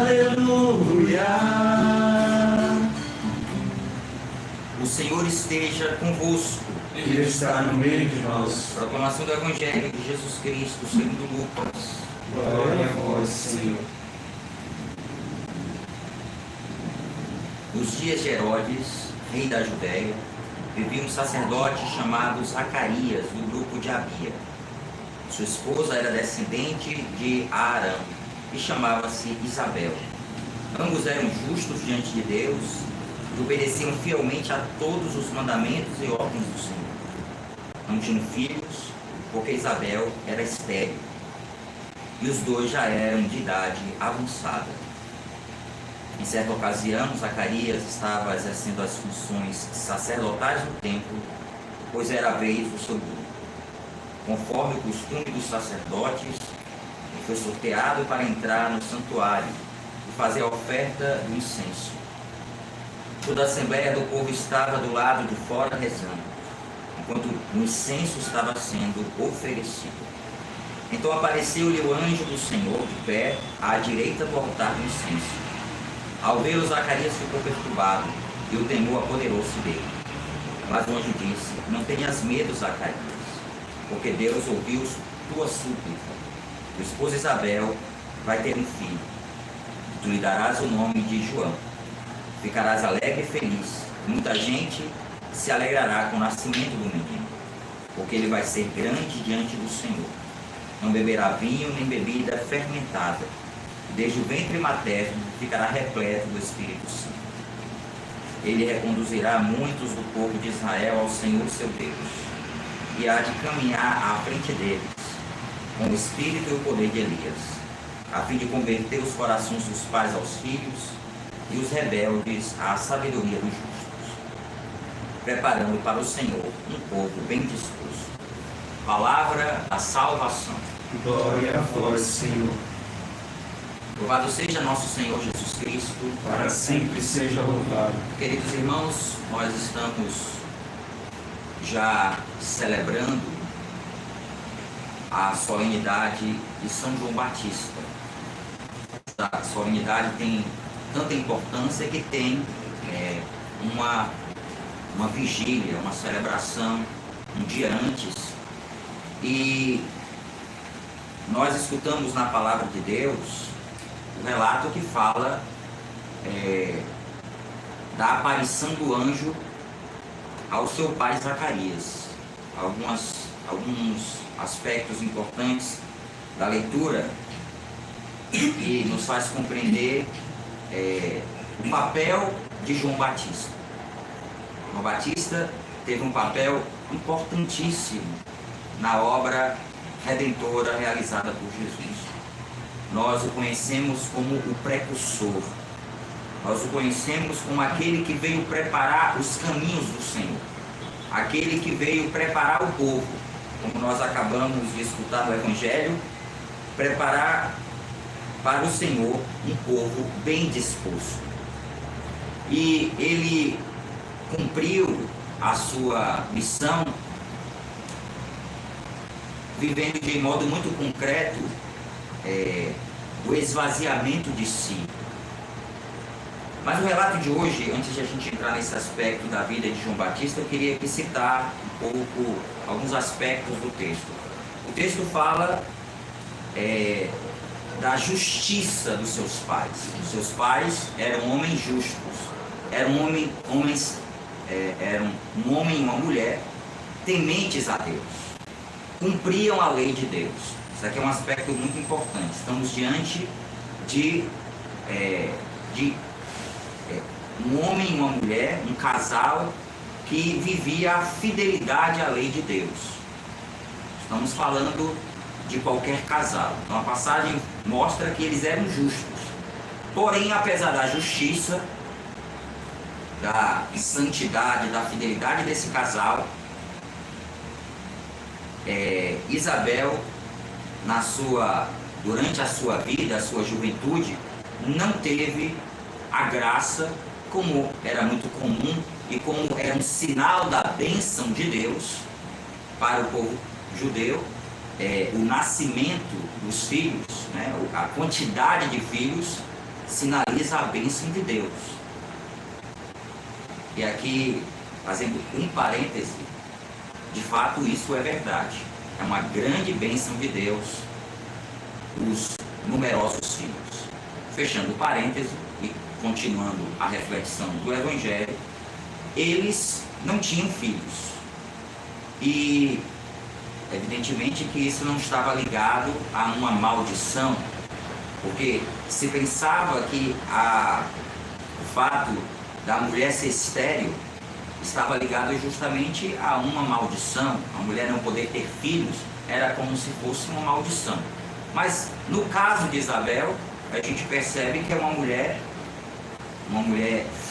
Aleluia. O Senhor esteja convosco. Ele está no meio de nós. Proclamação do Evangelho de Jesus Cristo segundo Lucas. Glória a vós, Senhor. Nos dias de Herodes, rei da Judéia, vivia um sacerdote chamado Zacarias, do grupo de Abia. Sua esposa era descendente de Arão e chamava-se Isabel. Ambos eram justos diante de Deus e obedeciam fielmente a todos os mandamentos e ordens do Senhor. Não tinham filhos, porque Isabel era estéril, e os dois já eram de idade avançada. Em certa ocasião, Zacarias estava exercendo as funções sacerdotais no templo, pois era a vez do seu grupo. Conforme o costume dos sacerdotes, ele foi sorteado para entrar no santuário e fazer a oferta do incenso. Toda a assembleia do povo estava do lado de fora rezando, enquanto o incenso estava sendo oferecido. Então apareceu-lhe o anjo do Senhor de pé à direita do altar do incenso. Ao vê-lo, Zacarias ficou perturbado e o temor apoderou-se dele. Mas o anjo disse: não tenhas medo, Zacarias, porque Deus ouviu tua súplica. Tua esposa Isabel vai ter um filho. Tu lhe darás o nome de João. Ficarás alegre e feliz. Muita gente se alegrará com o nascimento do menino, porque ele vai ser grande diante do Senhor. Não beberá vinho nem bebida fermentada. Desde o ventre materno ficará repleto do Espírito Santo. Ele reconduzirá muitos do povo de Israel ao Senhor seu Deus, e há de caminhar à frente deles, com o espírito e o poder de Elias, a fim de converter os corações dos pais aos filhos e os rebeldes à sabedoria dos justos, preparando para o Senhor um povo bem disposto. Palavra da salvação. Glória a vós, Senhor. Louvado seja nosso Senhor Jesus Cristo. Para sempre seja louvado. Queridos irmãos, nós estamos já celebrando a solenidade de São João Batista. A solenidade tem tanta importância que tem uma vigília, uma celebração um dia antes. E nós escutamos na Palavra de Deus o relato que fala da aparição do anjo ao seu pai Zacarias. Alguns aspectos importantes da leitura que nos faz compreender o papel de João Batista. João Batista teve um papel importantíssimo na obra redentora realizada por Jesus. Nós o conhecemos como o precursor. Nós o conhecemos como aquele que veio preparar os caminhos do Senhor. Aquele que veio preparar o povo, como nós acabamos de escutar no Evangelho, preparar para o Senhor um povo bem disposto. E ele cumpriu a sua missão vivendo de modo muito concreto o esvaziamento de si. Mas o relato de hoje, antes de a gente entrar nesse aspecto da vida de João Batista, eu queria aqui citar um pouco alguns aspectos do texto. O texto fala da justiça dos seus pais. Os seus pais eram homens justos, eram um homem e uma mulher tementes a Deus, cumpriam a lei de Deus. Isso aqui é um aspecto muito importante. Estamos diante de um homem e uma mulher, um casal que vivia a fidelidade à lei de Deus. Estamos falando de qualquer casal. Então a passagem mostra que eles eram justos. Porém, apesar da justiça, da santidade, da fidelidade desse casal, Isabel, durante a sua vida, a sua juventude, não teve a graça, como era muito comum e como era um sinal da bênção de Deus para o povo judeu, o nascimento dos filhos, né, a quantidade de filhos sinaliza a bênção de Deus. E aqui, fazendo um parêntese, de fato isso é verdade. É uma grande bênção de Deus, os numerosos filhos. Fechando o parêntese e continuando a reflexão do Evangelho, eles não tinham filhos. E evidentemente que isso não estava ligado a uma maldição, porque se pensava que o fato da mulher ser estéril estava ligado justamente a uma maldição. A mulher não poder ter filhos era como se fosse uma maldição. Mas no caso de Isabel, a gente percebe que é uma mulher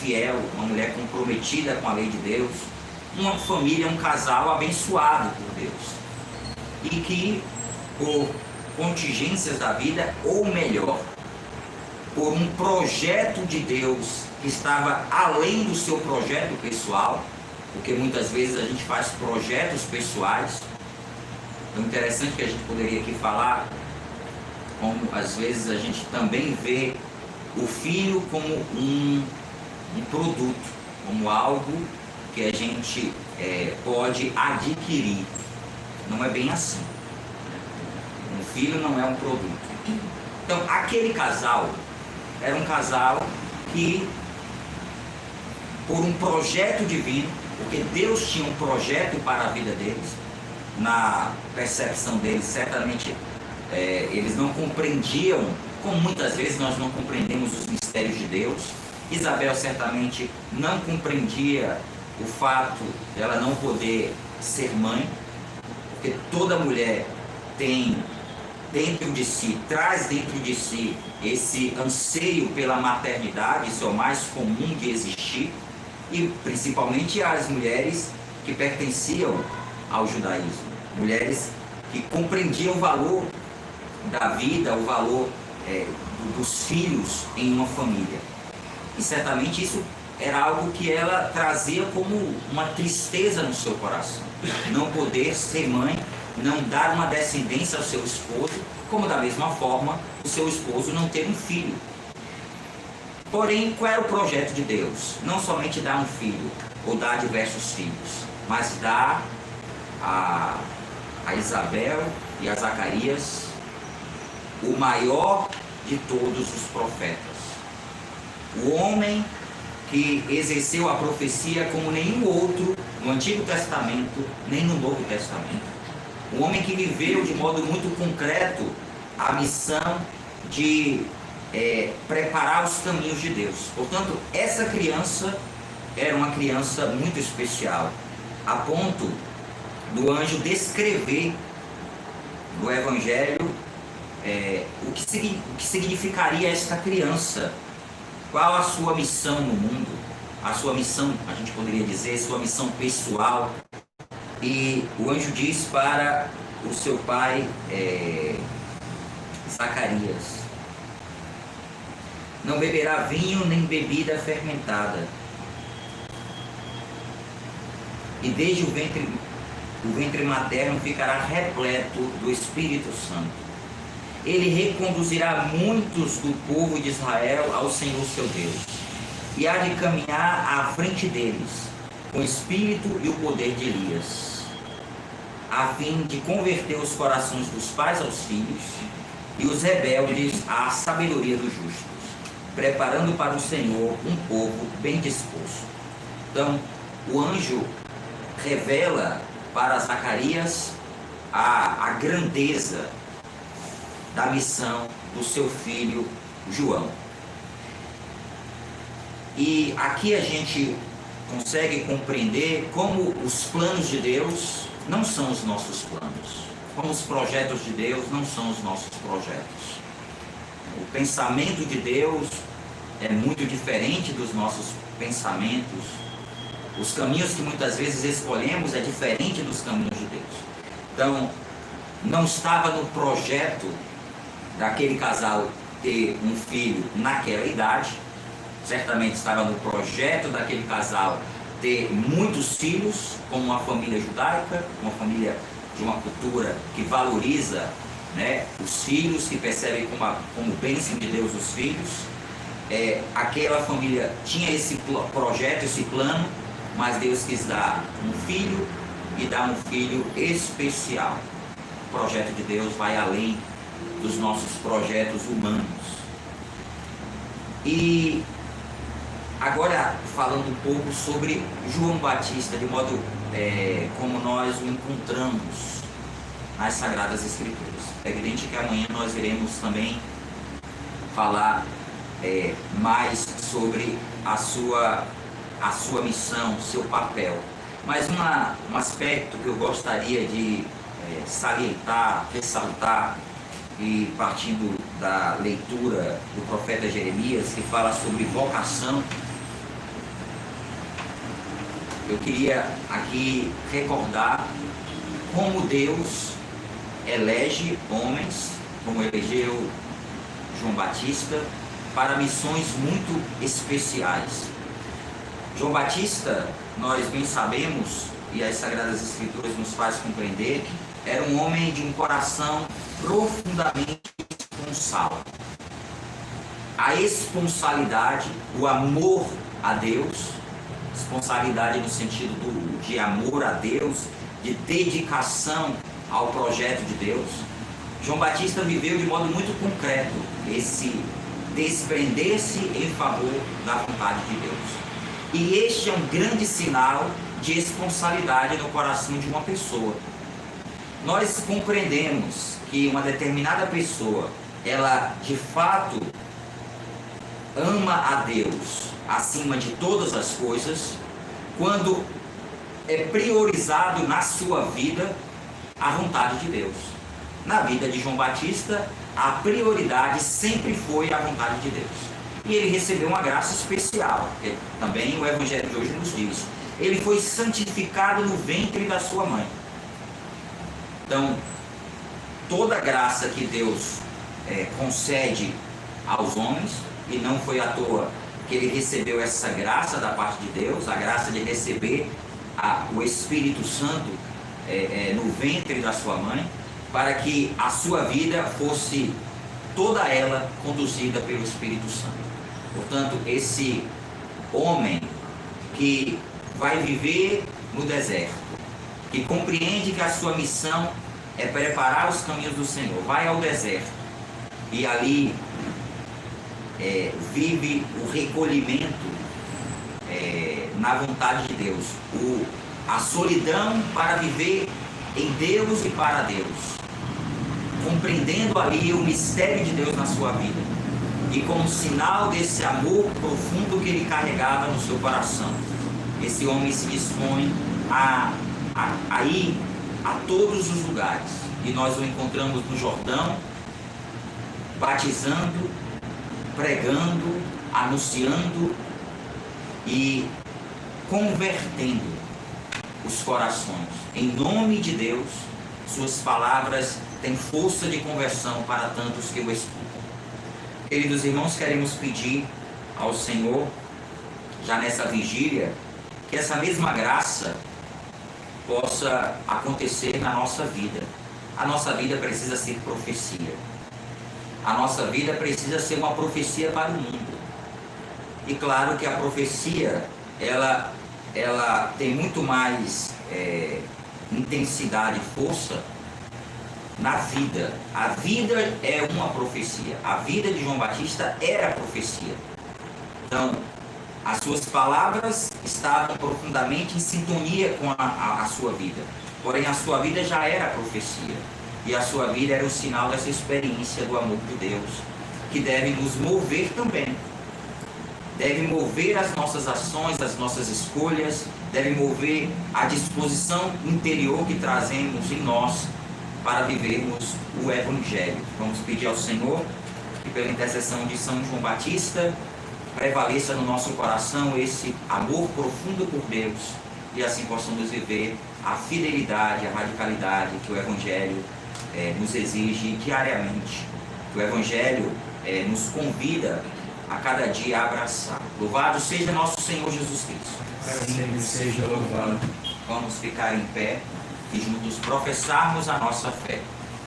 fiel, uma mulher comprometida com a lei de Deus, uma família, um casal abençoado por Deus. E que, por contingências da vida, ou melhor, por um projeto de Deus que estava além do seu projeto pessoal, porque muitas vezes a gente faz projetos pessoais. Então, interessante que a gente poderia aqui falar como às vezes a gente também vê o filho como um produto, como algo que a gente pode adquirir. Não é bem assim. Um filho não é um produto. Então, aquele casal era um casal que, por um projeto divino, porque Deus tinha um projeto para a vida deles, na percepção deles, certamente eles não compreendiam, como muitas vezes nós não compreendemos os mistérios de Deus. Isabel certamente não compreendia o fato dela não poder ser mãe, porque toda mulher tem dentro de si, traz dentro de si esse anseio pela maternidade, isso é o mais comum de existir, e principalmente as mulheres que pertenciam ao judaísmo, mulheres que compreendiam o valor da vida, o valor dos filhos em uma família. E certamente isso era algo que ela trazia como uma tristeza no seu coração, não poder ser mãe, não dar uma descendência ao seu esposo, como da mesma forma o seu esposo não ter um filho. Porém, qual era o projeto de Deus? Não somente dar um filho, ou dar diversos filhos, mas dar a Isabel e a Zacarias o maior de todos os profetas. O homem que exerceu a profecia como nenhum outro no Antigo Testamento, nem no Novo Testamento. Um homem que viveu de modo muito concreto a missão de preparar os caminhos de Deus. Portanto, essa criança era uma criança muito especial, a ponto do anjo descrever no Evangelho o que significaria esta criança, qual a sua missão no mundo, a sua missão, a gente poderia dizer, sua missão pessoal. E o anjo diz para o seu pai Zacarias: não beberá vinho nem bebida fermentada, e desde o ventre materno ficará repleto do Espírito Santo. Ele reconduzirá muitos do povo de Israel ao Senhor seu Deus, e há de caminhar à frente deles com o espírito e o poder de Elias, a fim de converter os corações dos pais aos filhos e os rebeldes à sabedoria dos justos, preparando para o Senhor um povo bem disposto. Então, o anjo revela para Zacarias a grandeza da missão do seu filho João. E aqui a gente consegue compreender como os planos de Deus não são os nossos planos, como os projetos de Deus não são os nossos projetos. O pensamento de Deus é muito diferente dos nossos pensamentos. Os caminhos que muitas vezes escolhemos é diferente dos caminhos de Deus. Então, não estava no projeto daquele casal ter um filho naquela idade. Certamente estava no projeto daquele casal ter muitos filhos, como uma família judaica, uma família de uma cultura que valoriza, os filhos, que percebem como bênção de Deus os filhos. aquela família tinha esse projeto, esse plano, mas Deus quis dar um filho e dar um filho especial. O projeto de Deus vai além dos nossos projetos humanos. E agora falando um pouco sobre João Batista, de modo como nós o encontramos nas Sagradas Escrituras. É evidente que amanhã nós iremos também falar mais sobre a sua missão, seu papel. Mas um aspecto que eu gostaria de salientar, ressaltar, e partindo da leitura do profeta Jeremias, que fala sobre vocação, eu queria aqui recordar como Deus elege homens, como elegeu João Batista, para missões muito especiais. João Batista, nós bem sabemos, e as Sagradas Escrituras nos faz compreender, era um homem de um coração profundamente esponsal. A esponsalidade, o amor a Deus, esponsalidade no sentido de amor a Deus, de dedicação ao projeto de Deus. João Batista viveu de modo muito concreto esse desprender-se em favor da vontade de Deus. E este é um grande sinal de esponsalidade no coração de uma pessoa. Nós compreendemos que uma determinada pessoa, ela de fato ama a Deus acima de todas as coisas, quando é priorizado na sua vida a vontade de Deus. Na vida de João Batista, a prioridade sempre foi a vontade de Deus. E ele recebeu uma graça especial, que também o Evangelho de hoje nos diz. Ele foi santificado no ventre da sua mãe. Então, toda a graça que Deus concede aos homens, e não foi à toa que ele recebeu essa graça da parte de Deus, a graça de receber o Espírito Santo no ventre da sua mãe, para que a sua vida fosse toda ela conduzida pelo Espírito Santo. Portanto, esse homem que vai viver no deserto, que compreende que a sua missão é preparar os caminhos do Senhor, vai ao deserto e ali vive o recolhimento na vontade de Deus, a solidão para viver em Deus e para Deus, compreendendo ali o mistério de Deus na sua vida, e como sinal desse amor profundo que ele carregava no seu coração, esse homem se dispõe a ir a todos os lugares, e nós o encontramos no Jordão, batizando, pregando, anunciando e convertendo os corações. Em nome de Deus, suas palavras têm força de conversão para tantos que o escutam. Queridos irmãos, queremos pedir ao Senhor, já nessa vigília, que essa mesma graça possa acontecer na nossa vida. A nossa vida precisa ser profecia. A nossa vida precisa ser uma profecia para o mundo. E claro que a profecia, ela tem muito mais intensidade e força na vida. A vida é uma profecia. A vida de João Batista era profecia. Então, as suas palavras estavam profundamente em sintonia com a sua vida. Porém, a sua vida já era profecia. E a sua vida era um sinal dessa experiência do amor de Deus, que deve nos mover também. Deve mover as nossas ações, as nossas escolhas, deve mover a disposição interior que trazemos em nós para vivermos o Evangelho. Vamos pedir ao Senhor que, pela intercessão de São João Batista, prevaleça no nosso coração esse amor profundo por Deus, e assim possamos viver a fidelidade, a radicalidade que o Evangelho nos exige diariamente, que o Evangelho nos convida a cada dia a abraçar. Louvado seja nosso Senhor Jesus Cristo. Para sempre seja louvado. Vamos ficar em pé e juntos professarmos a nossa fé.